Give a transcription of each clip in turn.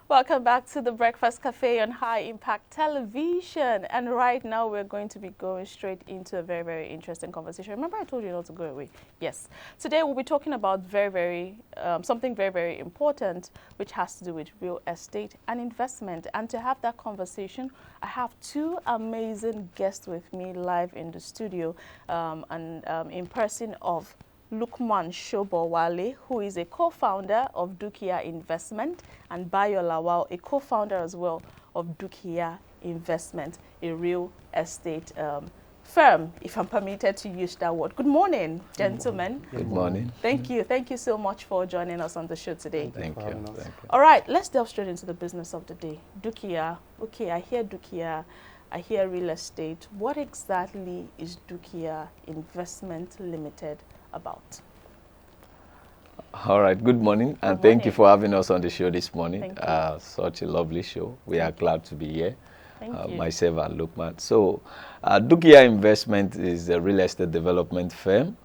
Welcome back to the Breakfast Cafe on High Impact Television. And right now we're going to be going straight into a very, very interesting conversation. Remember I told you not to go away? Yes. Today we'll be talking about something very, very important, which has to do with real estate and investment. And to have that conversation, I have two amazing guests with me live in the studio in person of Lukman Shobowale, who is a co-founder of Dukiya Investment, and Bayo Lawal, a co-founder as well of Dukiya Investment, a real estate firm, if I'm permitted to use that word. Good morning, gentlemen. Good morning. Thank you. Thank you so much for joining us on the show today. Thank you. All right, let's delve straight into the business of the day. Dukiya. Okay, I hear Dukiya. I hear real estate. What exactly is Dukiya Investment Limited about? All right, good morning, and thank you for having us on the show this morning. Such a lovely show. We are glad to be here. Thank you. Myself and Lukman. So, Dukiya Investment is a real estate development firm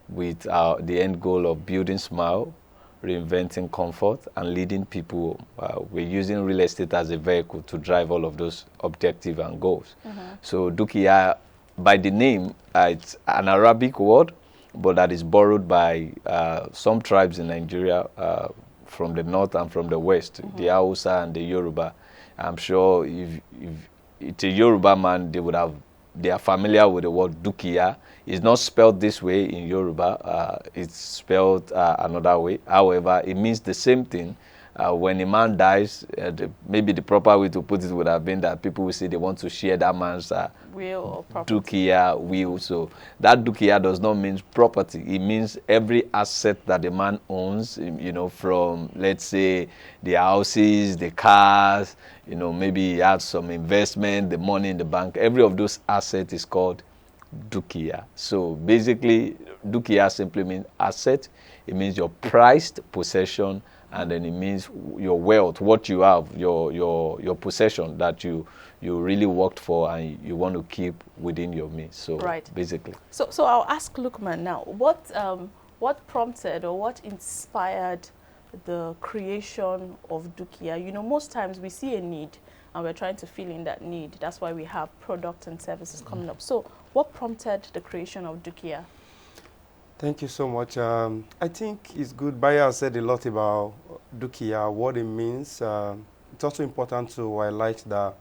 with the end goal of building smile, reinventing comfort, and leading people. We're using real estate as a vehicle to drive all of those objectives and goals. So, Dukiya, by the name, it's an Arabic word, but that is borrowed by some tribes in Nigeria from the north and from the west, the Hausa and the Yoruba. I'm sure if it's a Yoruba man, they are familiar with the word Dukiya. It's not spelled this way in Yoruba. It's spelled another way. However, it means the same thing. When a man dies, maybe the proper way to put it would have been that people will say they want to share that man's will or property. Dukiya will. So that Dukiya does not mean property. It means every asset that the man owns, from, let's say, the houses, the cars, maybe he has some investment, the money in the bank. Every of those assets is called Dukiya. So basically, Dukiya simply means asset. It means your prized possession, and then it means your wealth, what you have, your possession that you really worked for and you want to keep within your means. So basically. So I'll ask Lukman now, what prompted or what inspired the creation of Dukiya? Most times we see a need and we're trying to fill in that need. That's why we have products and services coming up. So what prompted the creation of Dukiya? Thank you so much. I think it's good. Bayo said a lot about Dukiya, what it means. It's also important to highlight that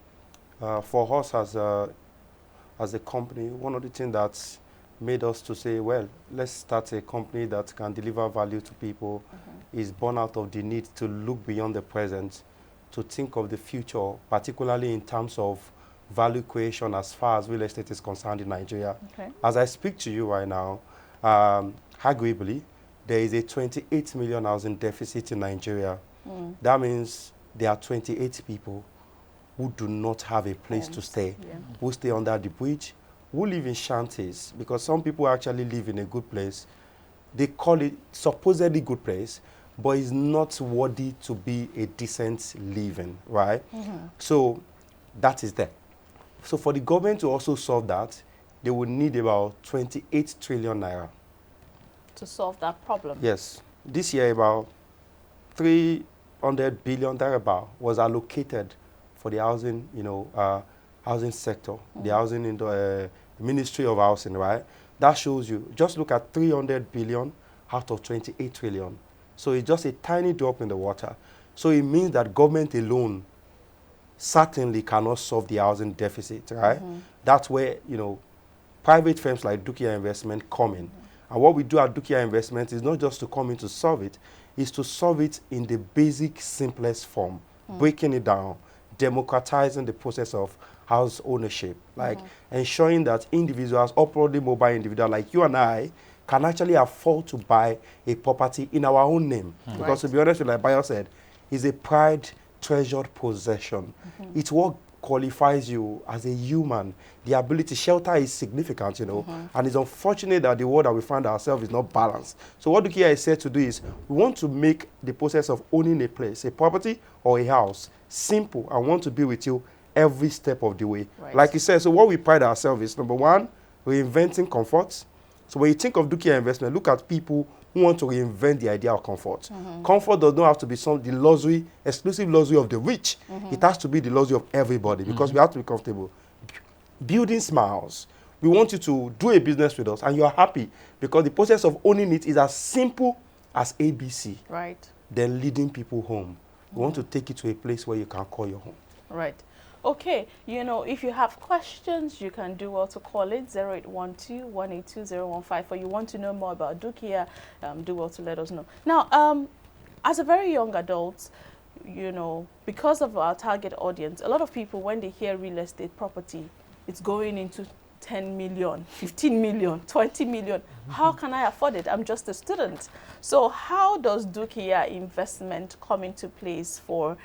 for us as a company, one of the things that's made us to say, well, let's start a company that can deliver value to people is born out of the need to look beyond the present, to think of the future, particularly in terms of value creation as far as real estate is concerned in Nigeria. As I speak to you right now, arguably, there is a 28 million housing deficit in Nigeria. That means there are 28 people who do not have a place to stay, who stay under the bridge, who live in shanties, because some people actually live in a good place. They call it supposedly good place, but it's not worthy to be a decent living, right? So that is there. So for the government to also solve that, they would need about 28 trillion naira. To solve that problem? Yes. This year, about 300 billion thereabout was allocated for the housing, housing sector, the housing in the Ministry of Housing, right? That shows you, just look at 300 billion out of 28 trillion. So it's just a tiny drop in the water. So it means that government alone certainly cannot solve the housing deficit, right? That's where, private firms like Dukiya Investment come in. And what we do at Dukiya Investment is not just to come in to solve it, is to solve it in the basic, simplest form, breaking it down, democratizing the process of house ownership, like ensuring that individuals, upwardly mobile individuals like you and I, can actually afford to buy a property in our own name. Because to be honest with you, like Bayo said, it's a pride, treasured possession. It's what qualifies you as a human. The ability, shelter is significant, and it's unfortunate that the world that we find ourselves is not balanced. So what Dukiya is said to do is, we want to make the process of owning a place, a property or a house, simple, and want to be with you every step of the way. Like you said, so what we pride ourselves is, number one, reinventing comfort. So when you think of Dukiya Investment, look at people who want to reinvent the idea of comfort. Comfort does not have to be the luxury, exclusive luxury of the rich. It has to be the luxury of everybody, because we have to be comfortable. Building smiles. We want you to do a business with us and you are happy, because the process of owning it is as simple as ABC. Right. Then leading people home. We want to take you to a place where you can call your home. Right. Okay, you know, if you have questions, you can do well to call it 0812-182-015. Or you want to know more about Dukiya, do well to let us know. Now, as a very young adult, you know, because of our target audience, a lot of people, when they hear real estate property, it's going into 10 million, 15 million, 20 million. How can I afford it? I'm just a student. So how does Dukiya investment come into place for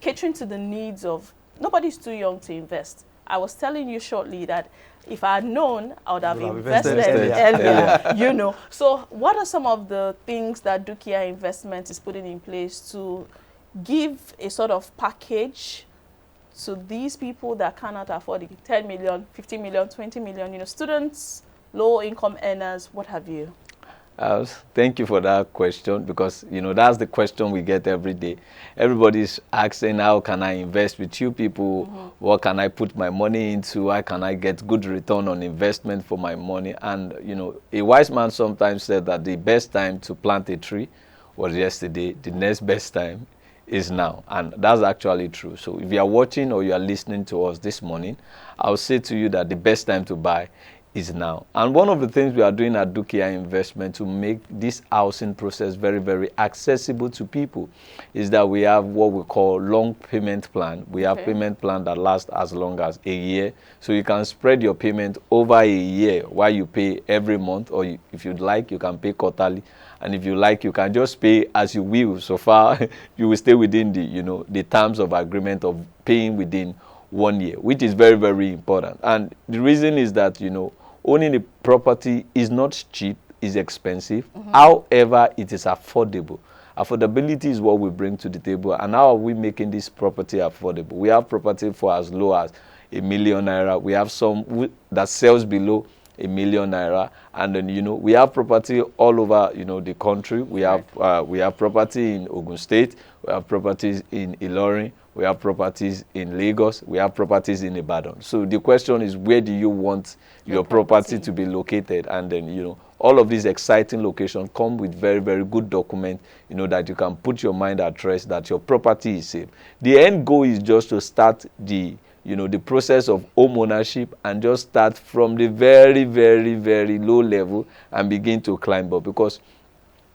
catering to the needs of, nobody's too young to invest. I was telling you shortly that if I had known, I would have invested earlier, you know. So what are some of the things that Dukiya investment is putting in place to give a sort of package to these people that cannot afford it? 10 million, 50 million, 20 million, you know, students, low income earners, what have you? Thank you for that question, because, you know, that's the question we get every day. Everybody's asking, how can I invest with you people? What can I put my money into? How can I get good return on investment for my money? And, you know, a wise man sometimes said that the best time to plant a tree was yesterday. The next best time is now. And that's actually true. So if you are watching or you are listening to us this morning, I'll say to you that the best time to buy is now. And one of the things we are doing at Dukiya Investment to make this housing process very, very accessible to people is that we have what we call long payment plan. We have payment plan that lasts as long as a year. So you can spread your payment over a year while you pay every month, or if you'd like, you can pay quarterly. And if you like, you can just pay as you will. So far, you will stay within the, you know, the terms of agreement of paying within 1 year, which is very, very important. And the reason is that, you know, owning a property is not cheap, it's expensive. However, it is affordable. Affordability is what we bring to the table. And how are we making this property affordable? We have property for as low as ₦1 million. We have some that sells below ₦1 million. And then, you know, we have property all over, you know, the country. We have property in Ogun State. We have properties in Ilorin. We have properties in Lagos. We have properties in Ibadan. So the question is, where do you want your property to be located? And then, you know, all of these exciting locations come with very, very good documents, you know, that you can put your mind at rest that your property is safe. The end goal is just to start the, you know, the process of home ownership and just start from the very, very, very low level and begin to climb up, because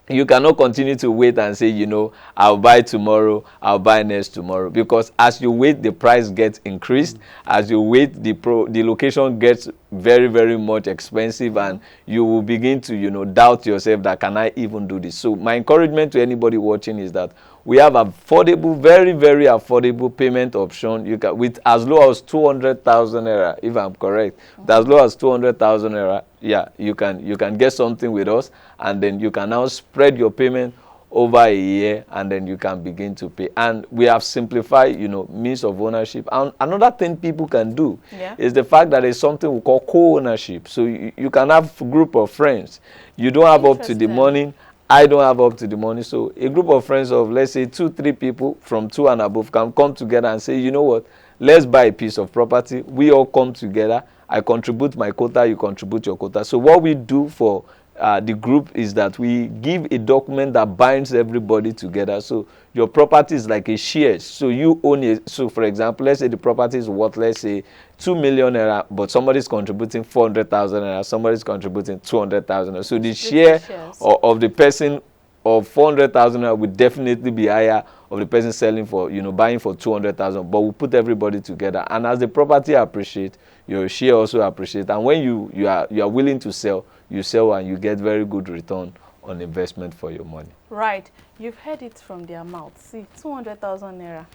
you cannot continue to wait and say, you know, I'll buy tomorrow, I'll buy next tomorrow. Because as you wait, the price gets increased. As you wait, the location gets very, very much expensive, and you will begin to, you know, doubt yourself that, can I even do this? So my encouragement to anybody watching is that we have affordable, very, very affordable payment option. You can, with as low as 200,000 naira, if I'm correct, as low as 200,000 naira, yeah, you can get something with us, and then you can now spread your payment over a year, and then you can begin to pay. And we have simplified, you know, means of ownership. And another thing people can do is the fact that there's something we call co-ownership. So you can have a group of friends. You don't have up to the money. I don't have up to the money. So a group of friends of, let's say, 2-3 people from 2 and above can come together and say, you know what, let's buy a piece of property. We all come together. I contribute my quota, you contribute your quota. So what we do for the group is that we give a document that binds everybody together. So your property is like a share. So you own it. So for example, let's say the property is worth, let's say, 2 million naira, but somebody's contributing 400,000 naira, somebody's contributing 200,000 naira. So the share of the person of 400,000 naira would definitely be higher of the person selling for, you know, buying for 200,000. But we put everybody together, and as the property appreciates, your share also appreciates. And when you are willing to sell, you sell, and you get very good return on investment for your money. Right. You've heard it from their mouth. See, 200,000 naira.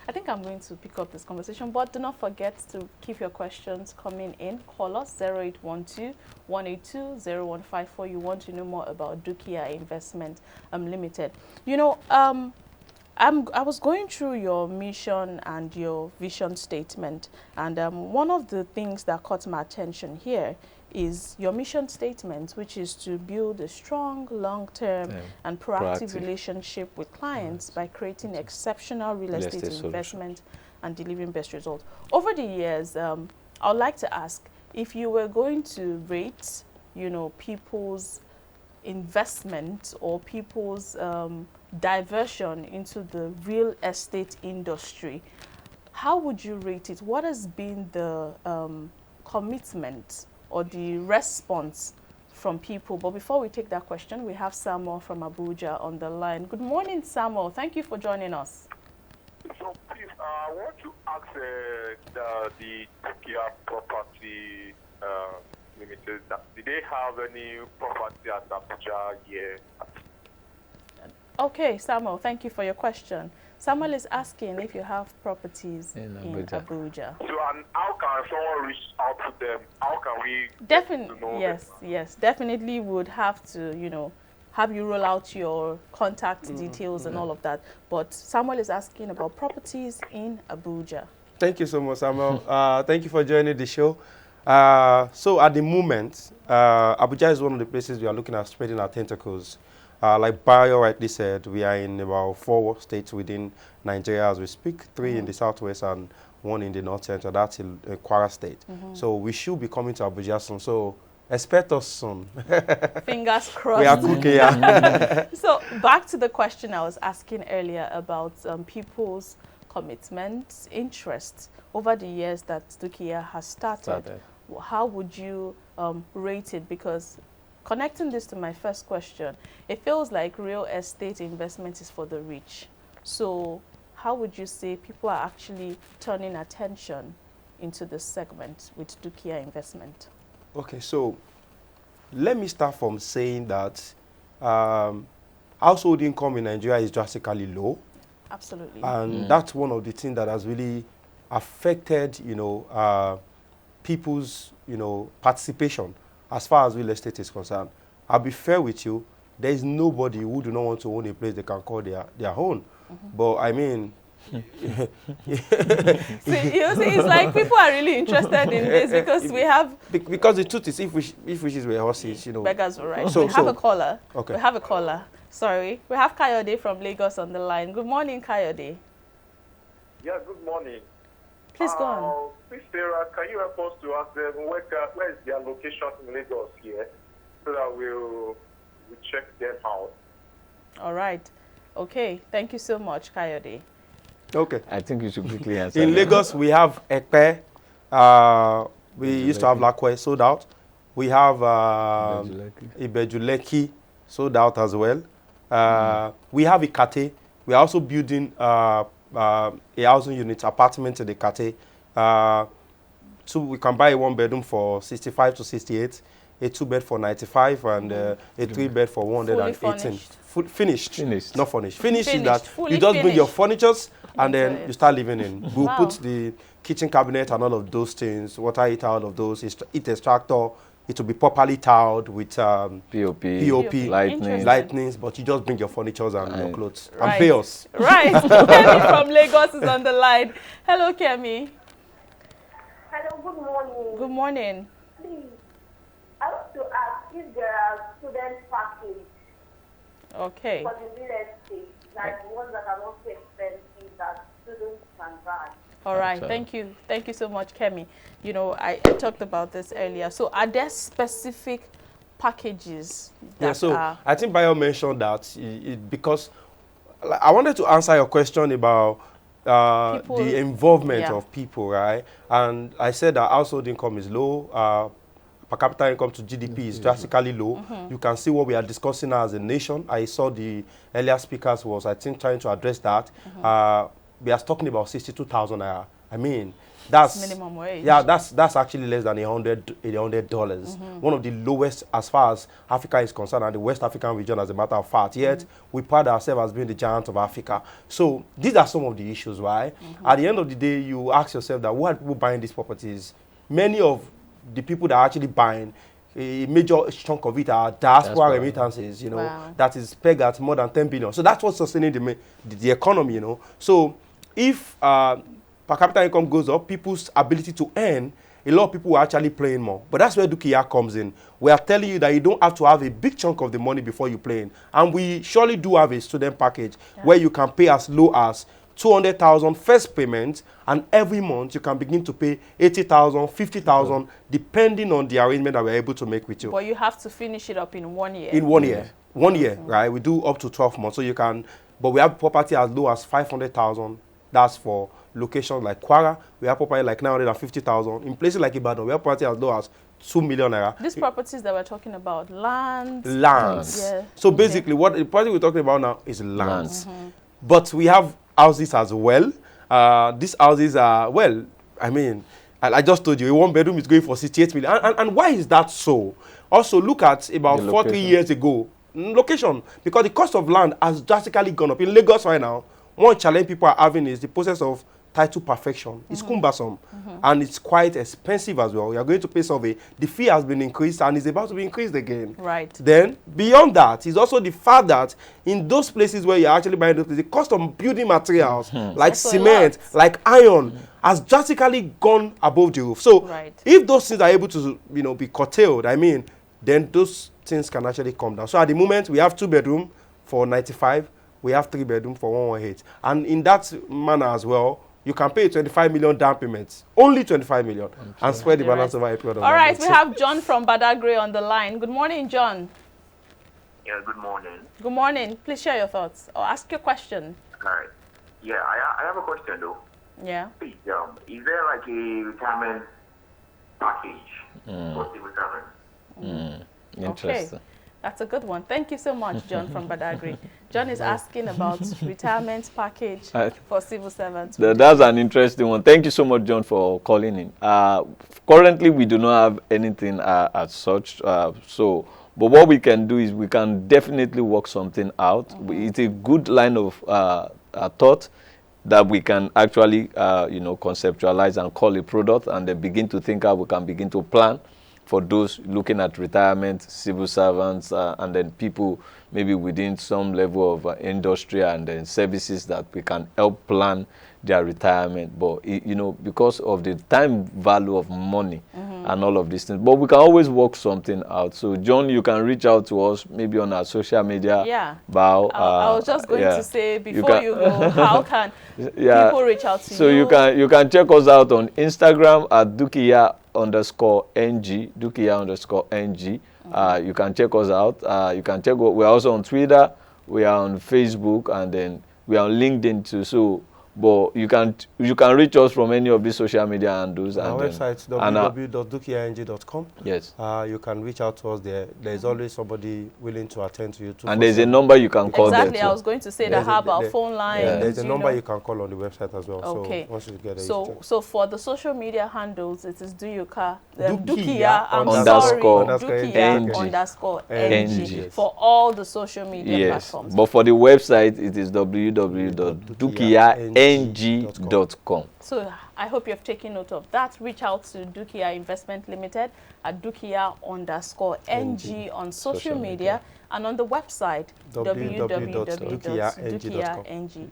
I think I'm going to pick up this conversation, but do not forget to keep your questions coming in. Call us 0812-182-0154. You want to know more about Dukiya Investment Limited. You know, I was going through your mission and your vision statement, and one of the things that caught my attention here is your mission statement, which is to build a strong, long-term and proactive relationship with clients by creating exceptional real estate investment and delivering best results. Over the years, I would like to ask, if you were going to rate, you know, people's investment or people's diversion into the real estate industry, how would you rate it? What has been the commitment or the response from people? But before we take that question, we have Samuel from Abuja on the line. Good morning, Samuel. Thank you for joining us. So please, I want to ask the Dukiya Property Limited, did they have any property at Abuja here? Okay, Samuel, thank you for your question. Samuel is asking if you have properties in Abuja. So, and how can someone reach out to them? How can we definitely, yes, definitely would have to, you know, have you roll out your contact details and all of that. But Samuel is asking about properties in Abuja. Thank you so much, Samuel. Thank you for joining the show. So at the moment, Abuja is one of the places we are looking at spreading our tentacles. Like Bayo rightly said, we are in about 4 states within Nigeria as we speak, 3 in the southwest and 1 in the north center. That's in Kwara State. So we should be coming to Abuja soon. So expect us soon. Fingers crossed. We are cooking, yeah. So back to the question I was asking earlier about people's commitment, interest over the years that Dukiya has started. How would you rate it? Because connecting this to my first question, it feels like real estate investment is for the rich. So how would you say people are actually turning attention into this segment with Dukiya investment? Okay, so let me start from saying that household income in Nigeria is drastically low. Absolutely. And that's one of the things that has really affected, you know, people's, you know, participation as far as real estate is concerned. I'll be fair with you, there is nobody who do not want to own a place they can call their own. But I mean, See, you see, it's like people are really interested in this because we have... Because the truth is, if wishes were horses, you know... Beggars were right. So, we have a caller. Okay. We have a caller. Sorry. We have Kayode from Lagos on the line. Good morning, Kayode. Yeah, good morning. Please go on. Please, Sarah, can you help us to ask them where is their location in Lagos here so that we'll check them out? All right. Okay. Thank you so much, Kayode. Okay. I think you should quickly answer. In Lagos, we have Ekpe. We used to have Lakwe sold out. We have Ibejuleki sold out as well. We have Ikate. We are also building a housing unit apartment in the Ikate. So we can buy a 1-bedroom for 65 to 68, a 2-bed for 95, and a 3-bed for 118. Finished. Not furnished. Finished is that you just bring your furnitures and then you start living in. We'll put the kitchen cabinet and all of those things, water heater, all of those, heat extractor. It will be properly tiled with POP, lightnings, but you just bring your furnitures and your clothes and pay us. Right. Kemi from Lagos is on the line. Hello, Kemi. Hello, good morning. Good morning. Please, I want to ask if there are student package Okay. for the real estate, like the ones that are not too expensive that students can buy. All right, thank you. Thank you so much, Kemi. You know, I talked about this earlier. So are there specific packages that I think Bayo mentioned that because I wanted to answer your question about the involvement of people, right? And I said that household income is low. Per capita income to GDP is drastically low. You can see what we are discussing now as a nation. I saw the earlier speakers was, I think, trying to address that. We are talking about 62,000 naira. I mean, that's minimum wage. Yeah, that's actually less than $100. One of the lowest as far as Africa is concerned, and the West African region, as a matter of fact. Yet we pride ourselves as being the giant of Africa. So these are some of the issues. Why? At the end of the day, you ask yourself that why are people buying these properties? Many of the people that are actually buying a major chunk of it are diaspora remittances, you know, that is pegged at more than 10 billion. So that's what's sustaining the economy, you know. So if per capita income goes up, people's ability to earn, a lot of people are actually playing more. But that's where Dukiya comes in. We are telling you that you don't have to have a big chunk of the money before you play in. And we surely do have a student package where you can pay as low as 200,000 first payment, and every month you can begin to pay 80,000, 50,000, depending on the arrangement that we're able to make with you. But you have to finish it up in 1 year. In 1 year. 1 year, right? We do up to 12 months. So you can, but we have property as low as 500,000. That's for locations like Kwara. We have property like 950,000. In places like Ibadan, we have property as low as 2 million naira. These properties that we're talking about, lands. Lands. Yeah. So basically, what the property we're talking about now is lands. But we have houses as well. These houses are, well, I mean, I just told you, a 1 bedroom is going for 68 million. And why is that so? Also, look at about 40 years ago, location, because the cost of land has drastically gone up. In Lagos right now, one challenge people are having is the process of title perfection. It's cumbersome and it's quite expensive as well. You are going to pay survey. The fee has been increased and is about to be increased again. Right. Then, beyond that, is also the fact that in those places where you're actually buying those places, the cost of building materials like cement, like iron, has drastically gone above the roof. So, if those things are able to, you know, be curtailed, I mean, then those things can actually come down. So, at the moment, we have 2 bedroom for 95. We have 3 bedroom for 118. And in that manner as well, you can pay 25 million down payments, only 25 million, and spread the balance over a period of All right, we have John from Badagry on the line. Good morning, John. Yeah, good morning. Good morning. Please share your thoughts or ask your question. All right. Yeah, I have a question though. Yeah. Please, is there like a retirement package for civil servants? Interesting. Okay. That's a good one. Thank you so much, John from Badagry. John is asking about retirement package for civil servants. That's an interesting one. Thank you so much, John, for calling in. Currently, we do not have anything as such. But what we can do is we can definitely work something out. It's a good line of thought that we can actually, conceptualize and call a product, and then begin to think how we can begin to plan for those looking at retirement, civil servants, and then people maybe within some level of industry and then services that we can help plan their retirement. But, because of the time value of money and all of these things. But we can always work something out. So, John, you can reach out to us maybe on our social media. Yeah. Bayo, I was just going to say, before you go, how can people reach out to you? So you can check us out on Instagram at Dukiya_NG, Dukiya_NG. You can check us out. You can check. We're also on Twitter. We are on Facebook, and then we are on LinkedIn too. So, but you can reach us from any of these social media handles. Our website www.dukiyang.com. Yes. You can reach out to us there. There is always somebody willing to attend to you. And there's a number you can call. Exactly. I was going to say that. How about phone lines? Yeah, there's a number you can call on the website as well. Okay. So once you get it, so for the social media handles, it is Dukiya _NG for all the social media platforms. But for the website, it is www.dukiyang.com. So I hope you have taken note of that. Reach out to Dukiya Investment Limited at Dukiya_NG on social media and on the website www.dukiyang.com.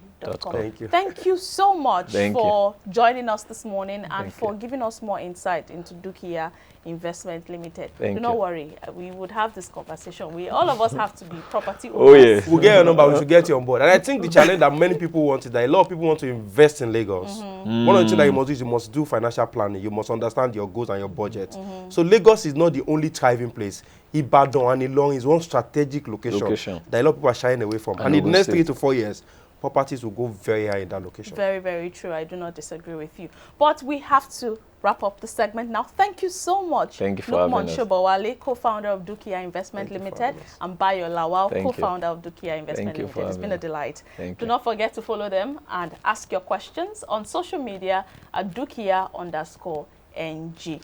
Thank you so much for joining us this morning and for giving us more insight into Dukiya Investment Limited. Do not worry, we would have this conversation. All of us have to be property owners. Oh yeah, we'll get your number. We should get you on board. And I think the challenge that many people want is that a lot of people want to invest in Lagos. One of the things that you must do is you must do financial planning. You must understand your goals and your budget. So Lagos is not the only thriving place. Ibadan and Ilorin is one strategic location that a lot of people are shying away from. And in the next 3 to 4 years, properties will go very high in that location. Very, very true. I do not disagree with you. But we have to wrap up the segment now. Thank you so much. Thank you for having us. Lukman Shobowale, co-founder of Dukiya Investment Limited, and Bayo Lawal, co-founder of Dukiya Investment Limited. It's been a delight. Do not forget to follow them and ask your questions on social media at Dukiya_NG.